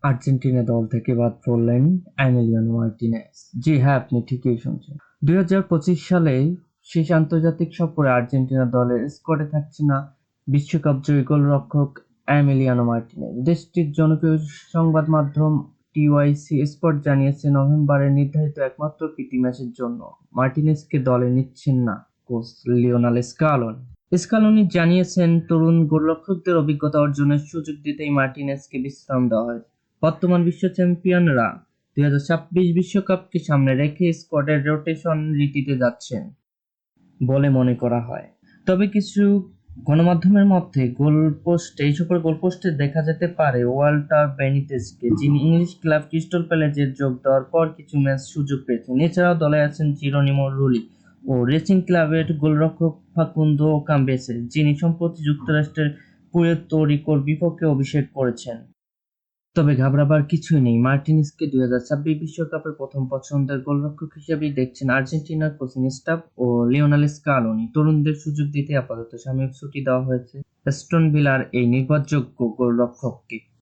Argentina দল থেকে বাদ পড়লেন এমিলিয়ানো মার্টিনেজ। জি হ্যাঁ, আপনি ঠিকই শুনছেন। 2025 সালে শেষ আন্তর্জাতিক সফরে আর্জেন্টিনা দলের স্কোয়াডে থাকছে না বিশ্বকাপ জয়ী গোলরক্ষক এমিলিয়ানো মার্টিনেজ। দেশটির জনপ্রিয় সংবাদ মাধ্যম টিওয়াইসি স্পোর্ট জানিয়েছে, নভেম্বরে নির্ধারিত একমাত্র প্রীতি ম্যাচের জন্য মার্টিনেজকে দলে নিচ্ছেন না কোচ লিওনেল স্কালোনি। স্কালোনি জানিয়েছেন, তরুণ গোলরক্ষকদের অভিজ্ঞতা অর্জনের সুযোগ দিতেই মার্টিনেজকে বিশ্রাম দেওয়া হয়। বর্তমান বিশ্ব চ্যাম্পিয়নরা 2026 বিশ্বকাপকে সামনে রেখে স্কোয়াডের রোটেশন রীতিতে যাচ্ছেন বলে মনে করা হয়। তবে কিছু গণমাধ্যমের মতে এই সকল গোলপোস্টে দেখা যেতে পারে ওয়াল্টার বেনিতেজকে, যিনি ইংলিশ ক্লাব ক্রিস্টাল প্যালেসে যোগ দেওয়ার পর কিছু ম্যাচ সুযোগ পেয়েছেন। এছাড়াও দলে আছেন জিরোনিমো রুলি ও রেসিং ক্লাবের গোলরক্ষক ফাকুন্দো কাম্বেসে, যিনি সম্প্রতি যুক্তরাষ্ট্রের পুয়ের্তো রিকোর বিপক্ষে অভিষেক করেছেন। তবে ঘাবড়াবার কিছুই নেই, মার্টিনেজকে 2026 বিশ্বকাপের প্রথম পছন্দের গোলরক্ষক হিসেবেই দেখছেন আর্জেন্টিনার কোচিং স্টাফ ও লিওনেল স্কালোনি। তরুণদের সুযোগ দিতে আপাতত সাময়িক ছুটি দেওয়া হয়েছে অ্যাস্টন ভিলার এই নির্ভরযোগ্য গোলরক্ষককে।